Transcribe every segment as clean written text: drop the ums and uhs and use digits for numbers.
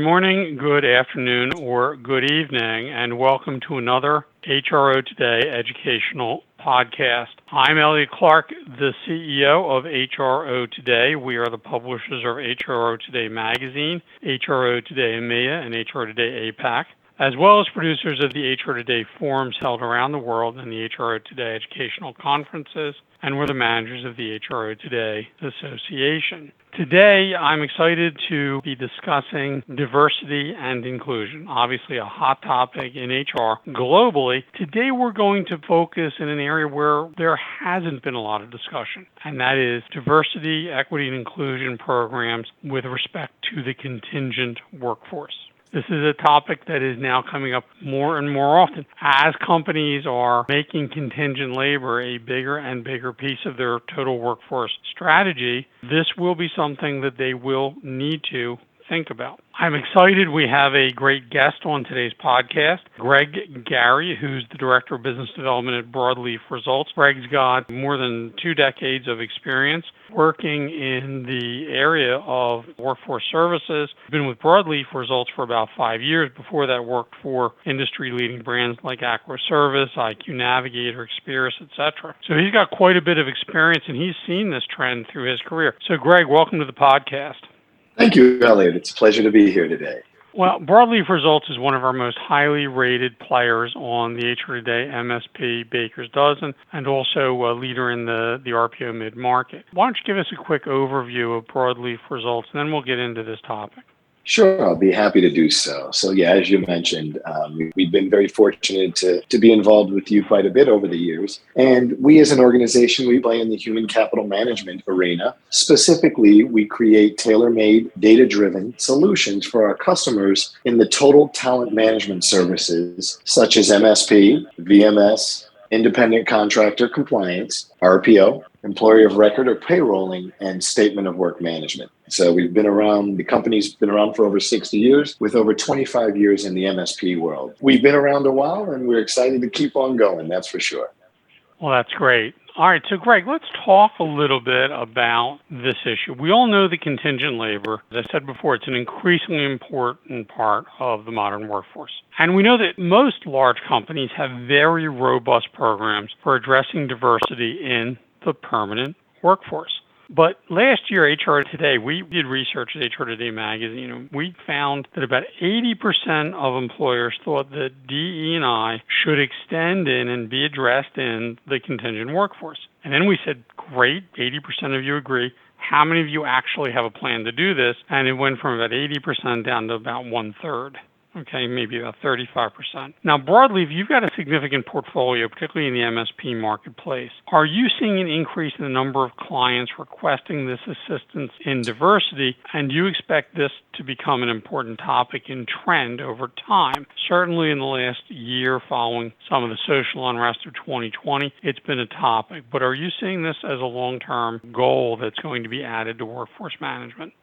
morning, good afternoon, or good evening, and welcome to another HRO Today educational podcast. I'm Elliot Clark, the CEO of HRO Today. We are the publishers of HRO Today magazine, HRO Today EMEA, and HRO Today APAC, as well as producers of the HRO Today forums held around the world and the HRO Today educational conferences, and we're the managers of the HRO Today Association. Today, I'm excited to be discussing diversity and inclusion, obviously a hot topic in HR globally. Today, we're going to focus in an area where there hasn't been a lot of discussion, and that is diversity, equity, and inclusion programs with respect to the contingent workforce. This is a topic that is now coming up more and more often as companies are making contingent labor a bigger and bigger piece of their total workforce strategy. This will be something that they will need to think about. I'm excited we have a great guest on today's podcast, Greg Gary, who's the Director of Business Development at Broadleaf Results. Greg's got more than 2 decades of experience working in the area of workforce services. He's been with Broadleaf Results for about 5 years. Before that, worked for industry-leading brands like Aqua Service, IQ Navigator, Experis, etc. So he's got quite a bit of experience, and he's seen this trend through his career. So Greg, welcome to the podcast. Thank you, Elliot. It's a pleasure to be here today. Well, Broadleaf Results is one of our most highly rated players on the HRO Today MSP Baker's Dozen, and also a leader in the RPO mid-market. Why don't you give us a quick overview of Broadleaf Results, and then we'll get into this topic. Sure, I'll be happy to do so. So yeah, as you mentioned, we've been very fortunate to be involved with you quite a bit over the years. And we as an organization, we play in the human capital management arena. Specifically, we create tailor-made, data-driven solutions for our customers in the total talent management services, such as MSP, VMS, independent contractor compliance, RPO, employee of record or payrolling, and statement of work management. So we've been around, the company's been around for over 60 years with over 25 years in the MSP world. We've been around a while and we're excited to keep on going, that's for sure. Well, that's great. All right, so Greg, let's talk a little bit about this issue. We all know the contingent labor. As I said before, it's an increasingly important part of the modern workforce. And we know that most large companies have very robust programs for addressing diversity in the permanent workforce. But last year, HRO Today, we did research at HRO Today magazine, and we found that about 80% of employers thought that DE&I should extend in and be addressed in the contingent workforce. And then we said, great, 80% of you agree. How many of you actually have a plan to do this? And it went from about 80% down to about 1/3. Okay, maybe about 35%. Now, Broadleaf, you've got a significant portfolio, particularly in the MSP marketplace. Are you seeing an increase in the number of clients requesting this assistance in diversity? And do you expect this to become an important topic and trend over time? Certainly in the last year following some of the social unrest of 2020, it's been a topic. But are you seeing this as a long-term goal that's going to be added to workforce management?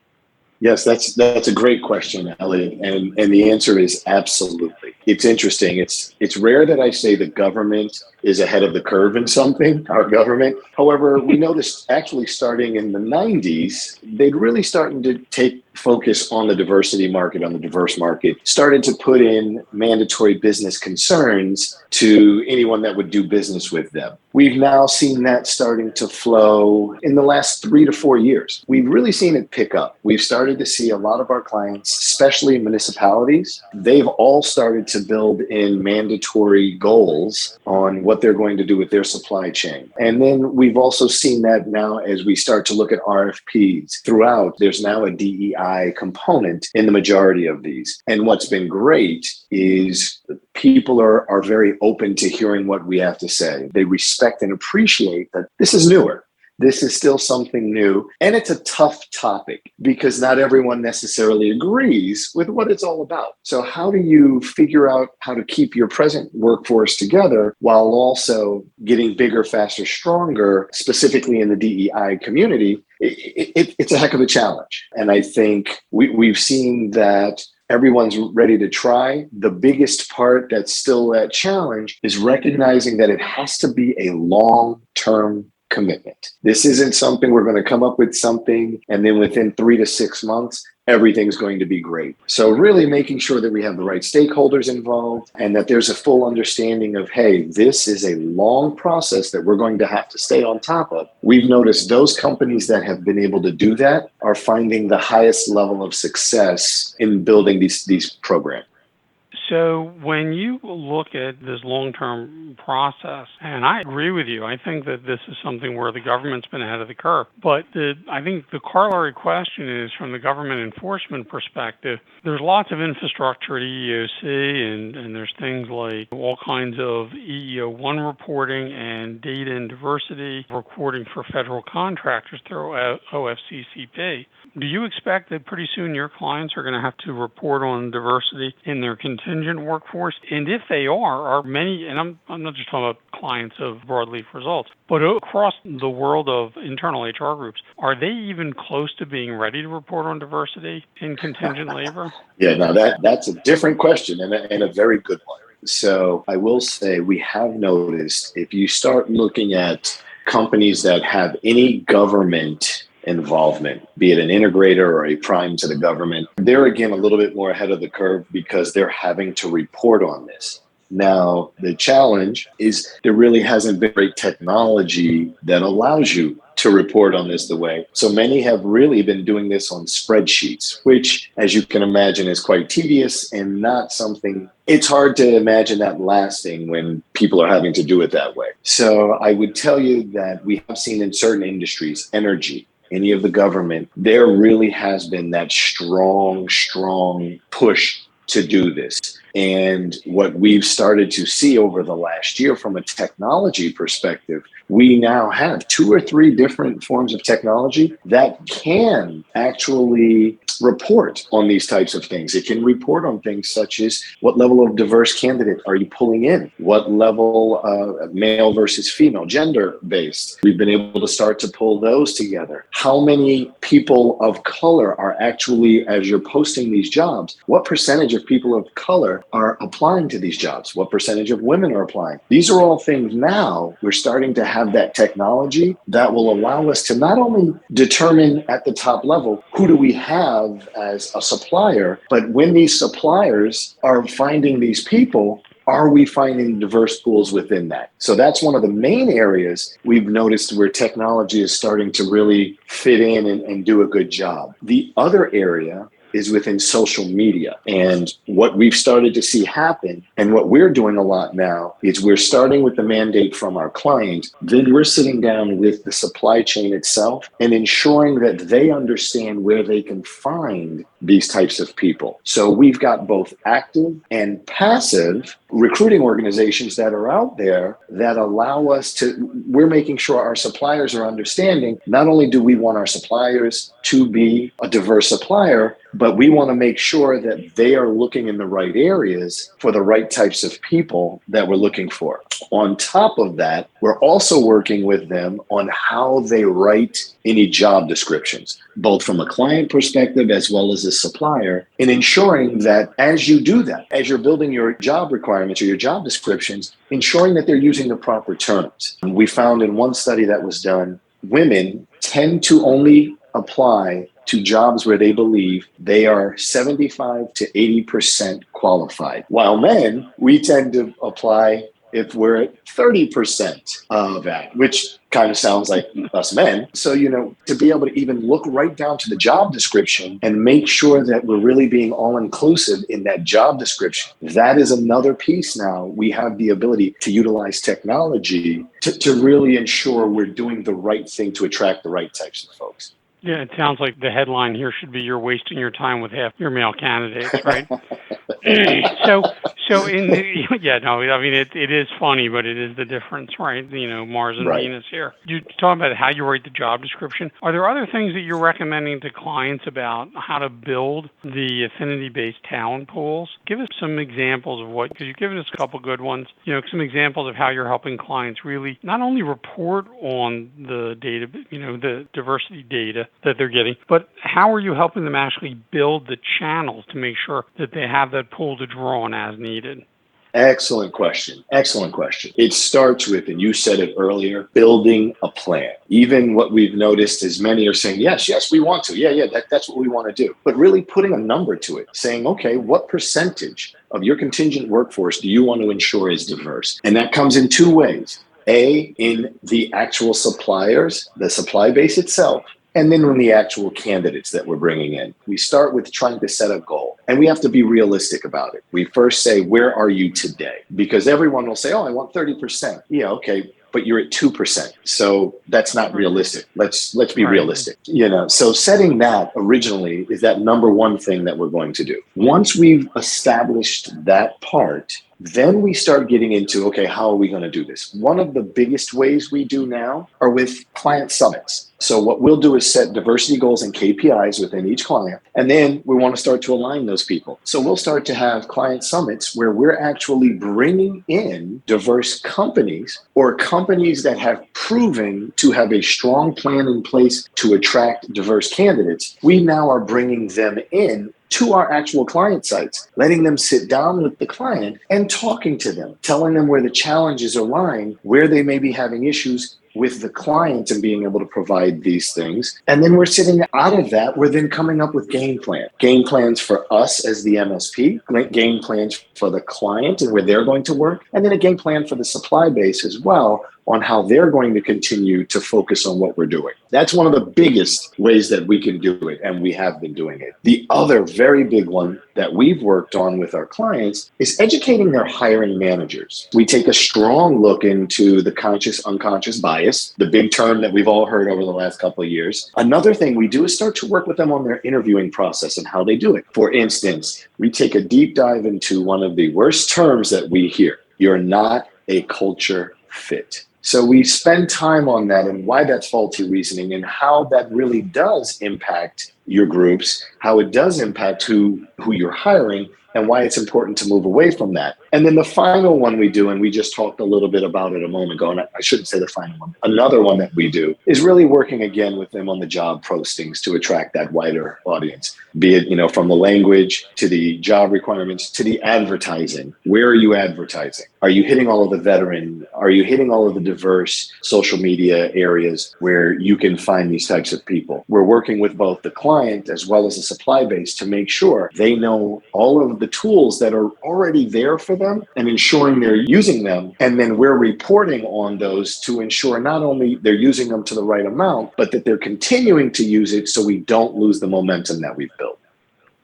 Yes, that's a great question, Elliot, and the answer is absolutely. It's interesting. It's rare that I say the government is ahead of the curve in something, our government. However, we know this actually starting in the 90s, they'd really starting to take focus on the diversity market, on the diverse market, started to put in mandatory business concerns to anyone that would do business with them. We've now seen that starting to flow in the last 3 to 4 years. We've really seen it pick up. We've started to see a lot of our clients, especially municipalities, they've all started to build in mandatory goals on what they're going to do with their supply chain. And then we've also seen that now as we start to look at RFPs throughout, there's now a DEI component in the majority of these. And what's been great is people are very open to hearing what we have to say. They respect and appreciate that this is newer. This is still something new, and it's a tough topic because not everyone necessarily agrees with what it's all about. So how do you figure out how to keep your present workforce together while also getting bigger, faster, stronger, specifically in the DEI community? It's a heck of a challenge. And I think we've seen that everyone's ready to try. The biggest part that's still that challenge is recognizing that it has to be a long-term commitment. This isn't something we're going to come up with something and then within 3 to 6 months, everything's going to be great. So really making sure that we have the right stakeholders involved and that there's a full understanding of, hey, this is a long process that we're going to have to stay on top of. We've noticed those companies that have been able to do that are finding the highest level of success in building these programs. So when you look at this long-term process, and I agree with you, I think that this is something where the government's been ahead of the curve. But I think the corollary question is, from the government enforcement perspective, there's lots of infrastructure at EEOC, and there's things like all kinds of EEO1 reporting and data and diversity reporting for federal contractors through OFCCP. Do you expect that pretty soon your clients are going to have to report on diversity in their contingent workforce? And if they are many, and I'm not just talking about clients of Broadleaf Results, but across the world of internal HR groups, are they even close to being ready to report on diversity in contingent labor? Yeah, now that's a different question and a very good one. So I will say we have noticed, if you start looking at companies that have any government involvement, be it an integrator or a prime to the government, they're again a little bit more ahead of the curve because they're having to report on this. Now, the challenge is there really hasn't been great technology that allows you to report on this the way. So many have really been doing this on spreadsheets, which, as you can imagine, is quite tedious and not something. It's hard to imagine that lasting when people are having to do it that way. So I would tell you that we have seen in certain industries, energy, any of the government, there really has been that strong push to do this. And what we've started to see over the last year from a technology perspective, we now have 2 or 3 different forms of technology that can actually report on these types of things. It can report on things such as what level of diverse candidate are you pulling in? What level male versus female, gender based? We've been able to start to pull those together. How many people of color are actually, as you're posting these jobs, what percentage of people of color are applying to these jobs? What percentage of women are applying? These are all things now we're starting to have that technology that will allow us to not only determine at the top level who do we have as a supplier, but when these suppliers are finding these people, are we finding diverse pools within that? So that's one of the main areas we've noticed where technology is starting to really fit in and do a good job. The other area is within social media. And what we've started to see happen, and what we're doing a lot now, is we're starting with the mandate from our client, then we're sitting down with the supply chain itself and ensuring that they understand where they can find these types of people. So we've got both active and passive recruiting organizations that are out there that allow us to, we're making sure our suppliers are understanding, not only do we want our suppliers to be a diverse supplier, but we want to make sure that they are looking in the right areas for the right types of people that we're looking for. On top of that, we're also working with them on how they write any job descriptions, both from a client perspective as well as a supplier, in ensuring that as you do that, as you're building your job requirements or your job descriptions, ensuring that they're using the proper terms. We found in one study that was done, women tend to only apply to jobs where they believe they are 75 to 80% qualified. While men, we tend to apply if we're at 30% of that, which kind of sounds like us men. So, to be able to even look right down to the job description and make sure that we're really being all inclusive in that job description, that is another piece now. We have the ability to utilize technology to really ensure we're doing the right thing to attract the right types of folks. Yeah, it sounds like the headline here should be "You're wasting your time with half your male candidates," right? So in the, yeah, no, I mean it is funny, but it is the difference, right? Mars and Venus here. You talk about how you write the job description. Are there other things that you're recommending to clients about how to build the affinity-based talent pools? Give us some examples of what, because you've given us a couple good ones. Some examples of how you're helping clients really not only report on the data, the diversity data that they're getting, but how are you helping them actually build the channels to make sure that they have that pool to draw on as needed? Excellent question. Excellent question. It starts with, and you said it earlier, building a plan. Even what we've noticed is many are saying, yes, we want to. Yeah, that's what we want to do. But really putting a number to it, saying, okay, what percentage of your contingent workforce do you want to ensure is diverse? And that comes in two ways. A, in the actual suppliers, the supply base itself, and then in the actual candidates that we're bringing in. We start with trying to set a goal, and we have to be realistic about it. We first say, where are you today? Because everyone will say, oh, I want 30%. Yeah, okay, but you're at 2%. So that's not realistic. Let's be realistic. So setting that originally is that number one thing that we're going to do. Once we've established that part, then we start getting into, okay, how are we going to do this? One of the biggest ways we do now are with client summits. So what we'll do is set diversity goals and KPIs within each client. And then we want to start to align those people. So we'll start to have client summits where we're actually bringing in diverse companies or companies that have proven to have a strong plan in place to attract diverse candidates. We now are bringing them in to our actual client sites, letting them sit down with the client and talking to them, telling them where the challenges are lying, where they may be having issues with the client and being able to provide these things. And then we're sitting out of that, we're then coming up with game plans for us as the MSP, game plans for the client and where they're going to work, and then a game plan for the supply base as well on how they're going to continue to focus on what we're doing. That's one of the biggest ways that we can do it, and we have been doing it. The other very big one that we've worked on with our clients is educating their hiring managers. We take a strong look into the conscious, unconscious bias, the big term that we've all heard over the last couple of years. Another thing we do is start to work with them on their interviewing process and how they do it. For instance, we take a deep dive into one of the worst terms that we hear. You're not a culture fit. So we spend time on that and why that's faulty reasoning and how that really does impact your groups, how it does impact who you're hiring, and why it's important to move away from that. And then the final one we do, and we just talked a little bit about it a moment ago, and I shouldn't say the final one. Another one that we do is really working again with them on the job postings to attract that wider audience, be it, from the language to the job requirements to the advertising. Where are you advertising? Are you hitting all of the veteran? Are you hitting all of the diverse social media areas where you can find these types of people? We're working with both the client as well as the supply base to make sure they know all of the tools that are already there for them and ensuring they're using them. And then we're reporting on those to ensure not only they're using them to the right amount, but that they're continuing to use it so we don't lose the momentum that we've built.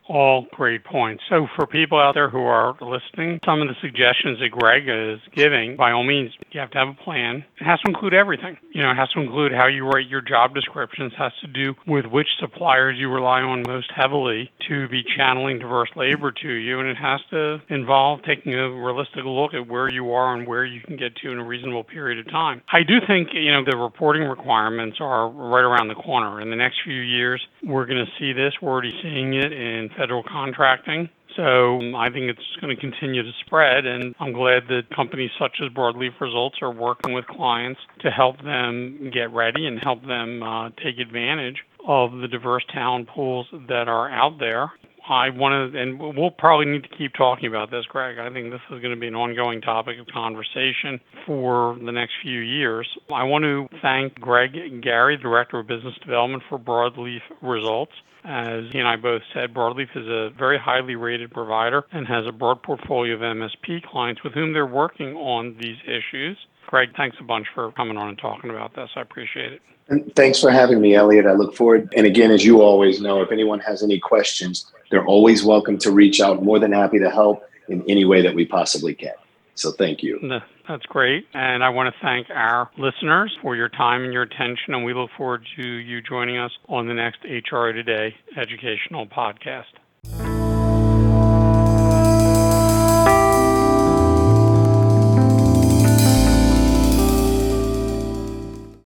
All great points. So for people out there who are listening, some of the suggestions that Greg is giving, by all means, you have to have a plan. It has to include everything. It has to include how you write your job descriptions, has to do with which suppliers you rely on most heavily to be channeling diverse labor to you, and it has to involve taking a realistic look at where you are and where you can get to in a reasonable period of time. I do think, the reporting requirements are right around the corner. In the next few years, we're going to see this. We're already seeing it in federal contracting. So I think it's going to continue to spread, and I'm glad that companies such as Broadleaf Results are working with clients to help them get ready and help them take advantage of the diverse talent pools that are out there. And we'll probably need to keep talking about this, Greg. I think this is going to be an ongoing topic of conversation for the next few years. I want to thank Greg Gary, Director of Business Development for Broadleaf Results. As he and I both said, Broadleaf is a very highly rated provider and has a broad portfolio of MSP clients with whom they're working on these issues. Greg, thanks a bunch for coming on and talking about this. I appreciate it. And thanks for having me, Elliot. I look forward. And again, as you always know, if anyone has any questions, they're always welcome to reach out. More than happy to help in any way that we possibly can. So thank you. That's great. And I want to thank our listeners for your time and your attention. And we look forward to you joining us on the next HRO Today educational podcast.